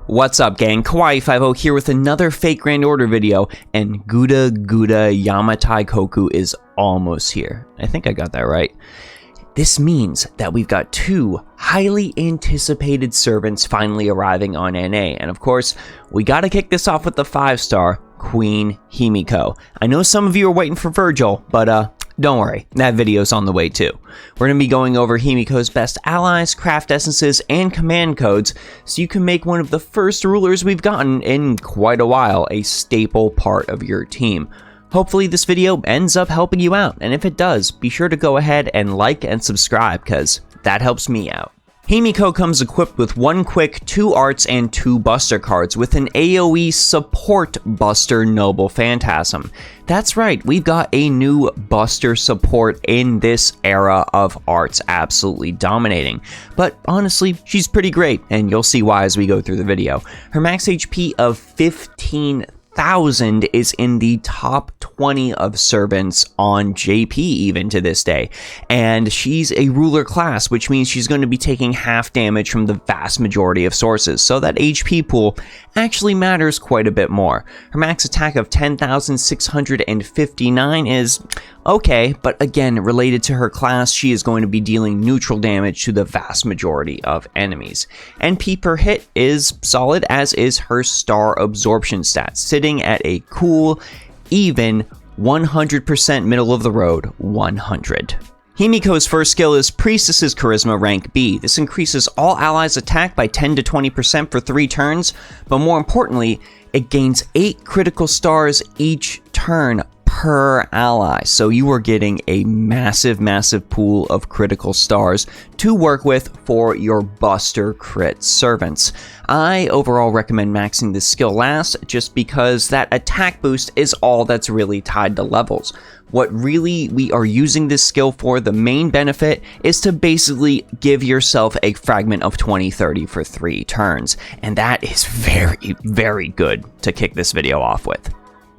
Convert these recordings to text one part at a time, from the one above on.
What's up, gang? Kawaii50 here with another fake Grand Order video, and Gouda Yamatai Koku is almost here. I think I got that right. This means that we've got two highly anticipated servants finally arriving on NA, and of course, we gotta kick this off with the 5-star Queen Himiko. I know some of you are waiting for Virgil, but don't worry, that video's on the way too. We're going to be going over Himiko's best allies, craft essences, and command codes, so you can make one of the first rulers we've gotten in quite a while a staple part of your team. Hopefully this video ends up helping you out, and if it does, be sure to go ahead and like and subscribe, cause that helps me out. Himiko comes equipped with 1 quick, 2 arts, and 2 buster cards with an AoE support buster Noble Phantasm. That's right, we've got a new buster support in this era of arts absolutely dominating. But honestly, she's pretty great, and you'll see why as we go through the video. Her max HP of 15,000 is in the top 20 of servants on JP even to this day, and she's a ruler class, which means she's going to be taking half damage from the vast majority of sources, so that HP pool actually matters quite a bit more. Her max attack of 10,659 is okay, but again, related to her class, she is going to be dealing neutral damage to the vast majority of enemies. NP per hit is solid, as is her star absorption stat, sitting at a cool, even 100% middle of the road 100. Himiko's first skill is Priestess's Charisma Rank B. This increases all allies' attack by 10 to 20% for 3 turns, but more importantly, it gains 8 critical stars each turn per ally, so you are getting a massive pool of critical stars to work with for your buster crit servants. I overall recommend maxing this skill last, just because that attack boost is all that's really tied to levels. What really we are using this skill for, the main benefit, is to basically give yourself a fragment of 20-30 for 3 turns, and that is very good to kick this video off with.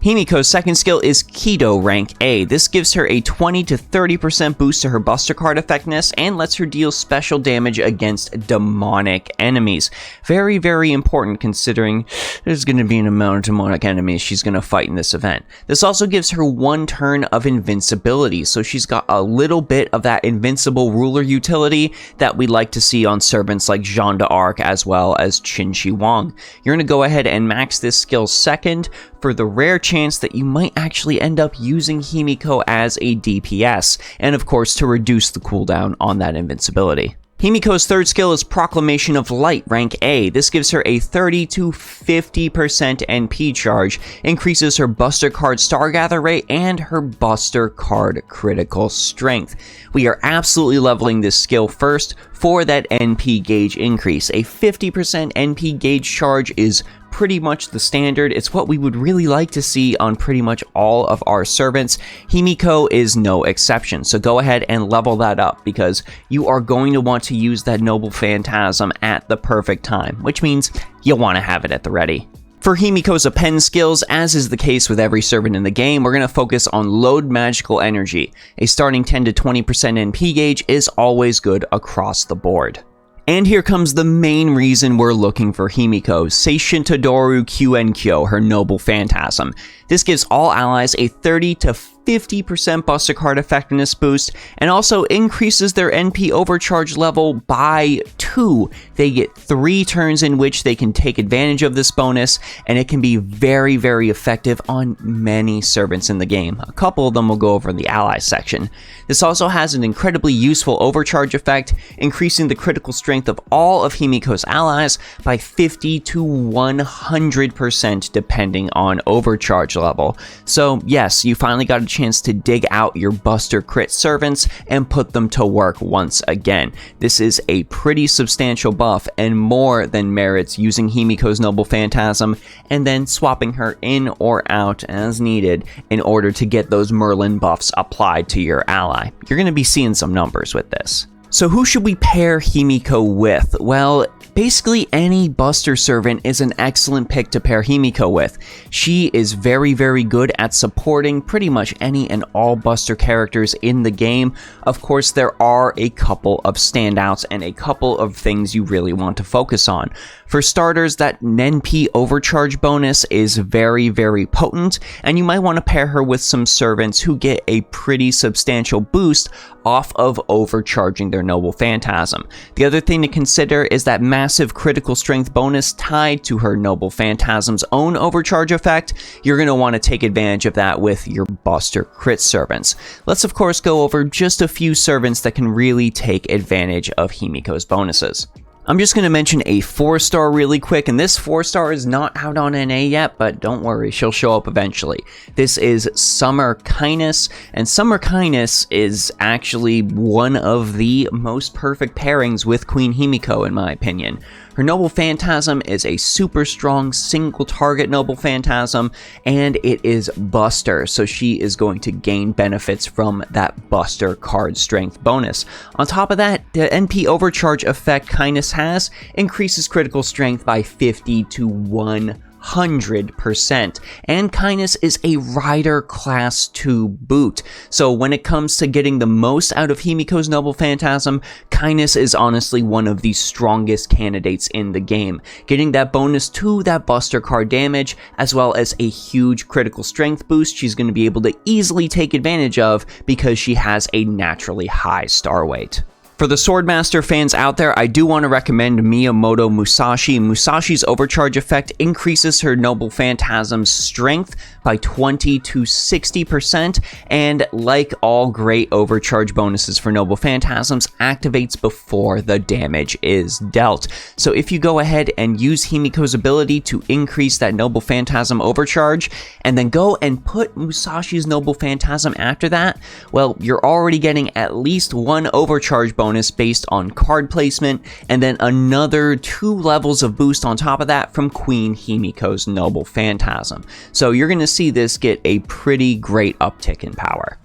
Himiko's second skill is Keto Rank A. This gives her a 20 to 30% boost to her buster card effectiveness and lets her deal special damage against demonic enemies. Very important, considering there's going to be an amount of demonic enemies she's going to fight in this event. This also gives her 1 turn of invincibility, so she's got a little bit of that invincible ruler utility that we like to see on servants like Jeanne d'Arc as well as Qin Shi Huang. You're going to go ahead and max this skill second for the rare chance that you might actually end up using Himiko as a DPS, and of course to reduce the cooldown on that invincibility. Himiko's third skill is Proclamation of Light Rank A. This gives her a 30 to 50% NP charge, increases her buster card star gather rate, and her buster card critical strength. We are absolutely leveling this skill first for that NP gauge increase. A 50% NP gauge charge is pretty much the standard. It's what we would really like to see on pretty much all of our servants. Himiko is no exception, so go ahead and level that up, because you are going to want to use that Noble Phantasm at the perfect time, which means you'll want to have it at the ready. For Himiko's append skills, as is the case with every servant in the game, we're going to focus on Load Magical Energy. A starting 10 to 20% NP gauge is always good across the board. And here comes the main reason we're looking for Himiko, Seishin Todoru Kyo, her Noble Phantasm. This gives all allies a 30 to 50% buster card effectiveness boost, and also increases their NP overcharge level by 2. They get 3 turns in which they can take advantage of this bonus, and it can be very effective on many servants in the game. A couple of them we'll go over in the allies section. This also has an incredibly useful overcharge effect, increasing the critical strength of all of Himiko's allies by 50 to 100% depending on overcharge level. So yes, you finally got a chance to dig out your buster crit servants and put them to work once again. This is a pretty substantial buff, and more than merits using Himiko's Noble Phantasm and then swapping her in or out as needed in order to get those Merlin buffs applied to your ally. You're going to be seeing some numbers with this. So who should we pair Himiko with? Well, basically any Buster Servant is an excellent pick to pair Himiko with. She is very, very good at supporting pretty much any and all Buster characters in the game. Of course, there are a couple of standouts and a couple of things you really want to focus on. For starters, that NP overcharge bonus is very, very potent, and you might want to pair her with some servants who get a pretty substantial boost off of overcharging their Noble Phantasm. The other thing to consider is that massive critical strength bonus tied to her Noble Phantasm's own overcharge effect. You're going to want to take advantage of that with your Buster Crit servants. Let's of course go over just a few servants that can really take advantage of Himiko's bonuses. I'm just going to mention a 4-star really quick, and this 4-star is not out on NA yet, but don't worry, she'll show up eventually. This is Summer Kindness, and Summer Kindness is actually one of the most perfect pairings with Queen Himiko in my opinion. Her Noble Phantasm is a super strong single target Noble Phantasm, and it is Buster, so she is going to gain benefits from that Buster card strength bonus. On top of that, the NP overcharge effect Kindness has increases critical strength by 50 to 100%, and Kindness is a Rider Class 2 boot. So when it comes to getting the most out of Himiko's Noble Phantasm, Kindness is honestly one of the strongest candidates in the game, getting that bonus to that Buster card damage, as well as a huge critical strength boost she's going to be able to easily take advantage of because she has a naturally high star weight. For the Swordmaster fans out there, I do want to recommend Miyamoto Musashi. Musashi's overcharge effect increases her Noble Phantasm's strength by 20 to 60%, and like all great overcharge bonuses for Noble Phantasms, activates before the damage is dealt. So if you go ahead and use Himiko's ability to increase that Noble Phantasm overcharge, and then go and put Musashi's Noble Phantasm after that, well, you're already getting at least one overcharge bonus based on card placement, and then another 2 levels of boost on top of that from Queen Himiko's Noble Phantasm. So you're going to see this get a pretty great uptick in power.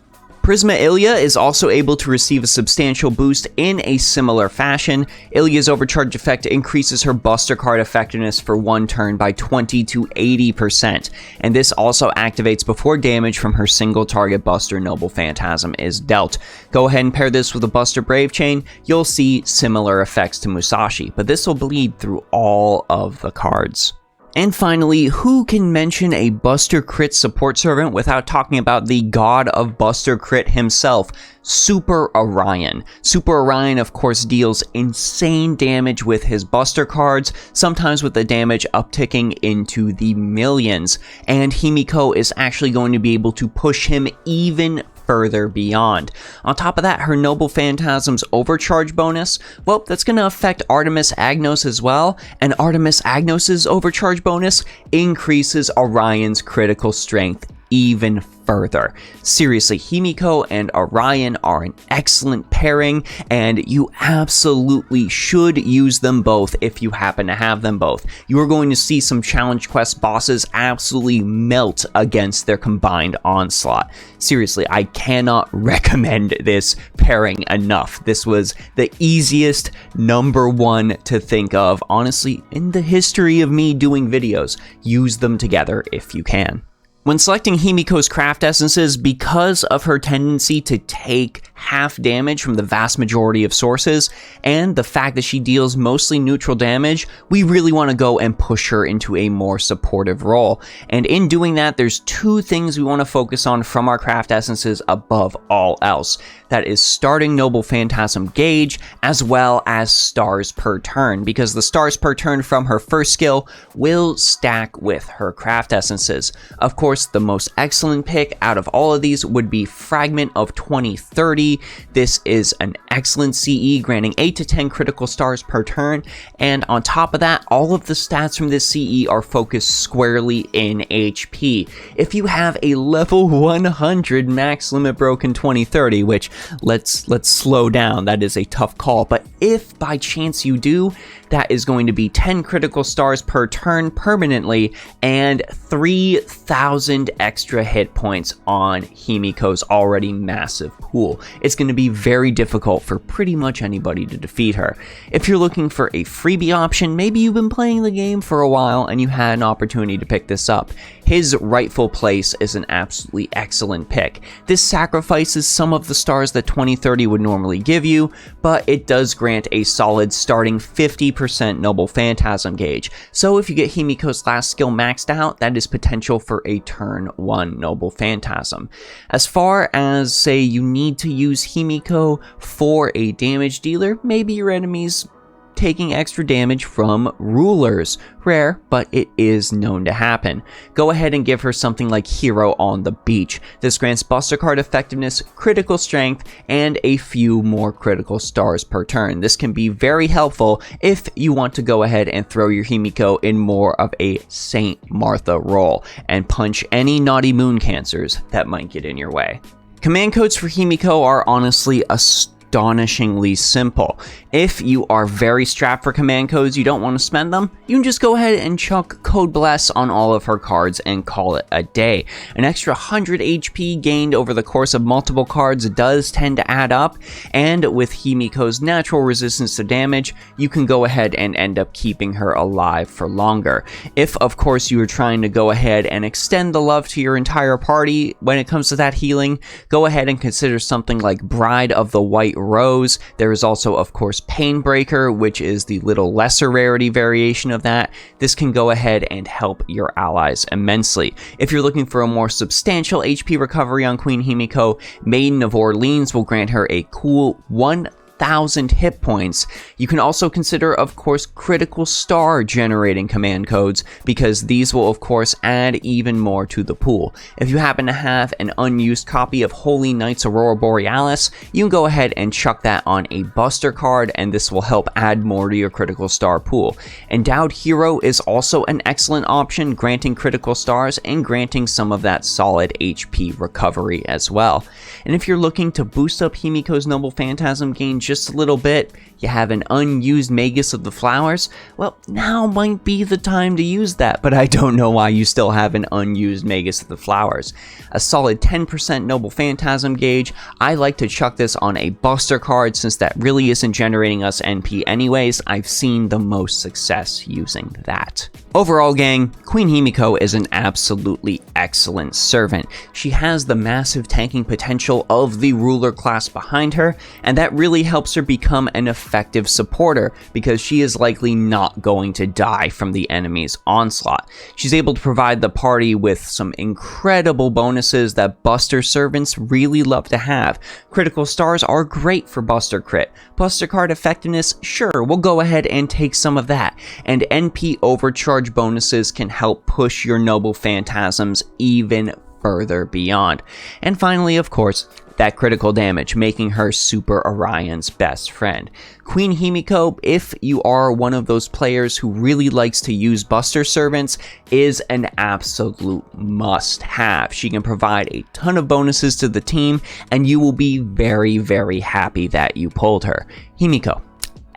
Prisma Ilya is also able to receive a substantial boost in a similar fashion. Ilya's overcharge effect increases her Buster card effectiveness for 1 turn by 20 to 80%, and this also activates before damage from her single target Buster Noble Phantasm is dealt. Go ahead and pair this with a Buster Brave Chain, you'll see similar effects to Musashi, but this will bleed through all of the cards. And finally, who can mention a Buster Crit support servant without talking about the god of Buster Crit himself, Super Orion. Super Orion, of course, deals insane damage with his Buster cards, sometimes with the damage upticking into the millions, and Himiko is actually going to be able to push him even further beyond. On top of that, her Noble Phantasm's overcharge bonus, well, that's going to affect Artemis Agnos as well, and Artemis Agnos's overcharge bonus increases Orion's critical strength even further. Seriously, Himiko and Orion are an excellent pairing, and you absolutely should use them both if you happen to have them both. You are going to see some challenge quest bosses absolutely melt against their combined onslaught. Seriously, I cannot recommend this pairing enough. This was the easiest #1 to think of, honestly, in the history of me doing videos. Use them together if you can. When selecting Himiko's craft essences, because of her tendency to take half damage from the vast majority of sources, and the fact that she deals mostly neutral damage, we really want to go and push her into a more supportive role. And in doing that, there's 2 things we want to focus on from our craft essences above all else. That is starting Noble Phantasm gauge, as well as stars per turn, because the stars per turn from her first skill will stack with her craft essences. Of course, the most excellent pick out of all of these would be Fragment of 2030. This is an excellent CE, granting 8 to 10 critical stars per turn, and on top of that, all of the stats from this CE are focused squarely in HP. If you have a level 100 max limit broken 2030, which let's slow down, that is a tough call, but if by chance you do, that is going to be 10 critical stars per turn permanently and 3,000 extra hit points on Himiko's already massive pool. It's going to be very difficult for pretty much anybody to defeat her. If you're looking for a freebie option, maybe you've been playing the game for a while and you had an opportunity to pick this up. His Rightful Place is an absolutely excellent pick. This sacrifices some of the stars that 2030 would normally give you, but it does grant a solid starting 50% Noble Phantasm gauge. So if you get Himiko's last skill maxed out, that is potential for a turn 1 Noble Phantasm. As far as, say, you need to use Himiko for a damage dealer, maybe your enemies taking extra damage from rulers. Rare, but it is known to happen. Go ahead and give her something like Hero on the Beach. This grants Buster Card effectiveness, critical strength, and a few more critical stars per turn. This can be very helpful if you want to go ahead and throw your Himiko in more of a Saint Martha role and punch any naughty moon cancers that might get in your way. Command codes for Himiko are honestly astonishingly simple. If you are very strapped for command codes, you don't want to spend them, you can just go ahead and chuck Code Bless on all of her cards and call it a day. An extra 100 HP gained over the course of multiple cards does tend to add up, and with Himiko's natural resistance to damage, you can go ahead and end up keeping her alive for longer. If, of course, you are trying to go ahead and extend the love to your entire party when it comes to that healing, go ahead and consider something like Bride of the White Rose. There is also, of course, Painbreaker, which is the little lesser rarity variation of that. This can go ahead and help your allies immensely. If you're looking for a more substantial HP recovery on Queen Himiko, Maiden of Orleans will grant her a cool 1,000 hit points. You can also consider, of course, critical star generating command codes, because these will, of course, add even more to the pool. If you happen to have an unused copy of Holy Knights Aurora Borealis, you can go ahead and chuck that on a Buster card, and this will help add more to your critical star pool. Endowed Hero is also an excellent option, granting critical stars and granting some of that solid HP recovery as well. And if you're looking to boost up Himiko's Noble Phantasm gain just a little bit, you have an unused Magus of the Flowers, well, now might be the time to use that, but I don't know why you still have an unused Magus of the Flowers. A solid 10% Noble Phantasm gauge. I like to chuck this on a Buster card since that really isn't generating us NP anyways. I've seen the most success using that. Overall, gang, Queen Himiko is an absolutely excellent servant. She has the massive tanking potential of the ruler class behind her, and that really helps her become an effective supporter because she is likely not going to die from the enemy's onslaught. She's able to provide the party with some incredible bonuses that Buster servants really love to have. Critical stars are great for Buster crit. Buster card effectiveness, sure, we'll go ahead and take some of that. And NP overcharge bonuses can help push your Noble Phantasms even further beyond. And finally, of course, that critical damage, making her Super Orion's best friend. Queen Himiko, if you are one of those players who really likes to use Buster servants, is an absolute must-have. She can provide a ton of bonuses to the team, and you will be very, very happy that you pulled her. Himiko,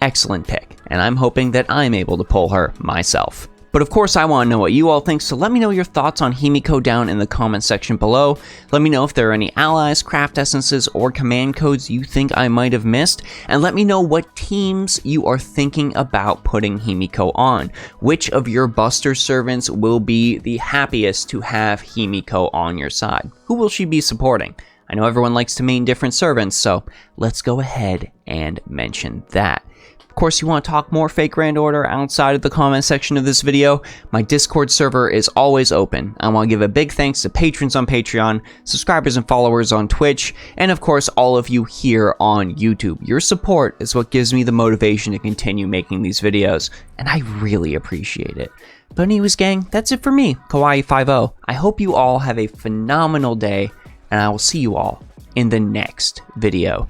excellent pick, and I'm hoping that I'm able to pull her myself. But of course, I want to know what you all think, so let me know your thoughts on Himiko down in the comment section below. Let me know if there are any allies, craft essences, or command codes you think I might have missed, and let me know what teams you are thinking about putting Himiko on. Which of your Buster servants will be the happiest to have Himiko on your side? Who will she be supporting? I know everyone likes to main different servants, so let's go ahead and mention that. Of course, you want to talk more Fake Grand Order outside of the comment section of this video, my Discord server is always open. I want to give a big thanks to patrons on Patreon, subscribers and followers on Twitch, and of course all of you here on YouTube. Your support is what gives me the motivation to continue making these videos, and I really appreciate it. But anyways, gang, that's it for me, Kawaii50. I hope you all have a phenomenal day, and I will see you all in the next video.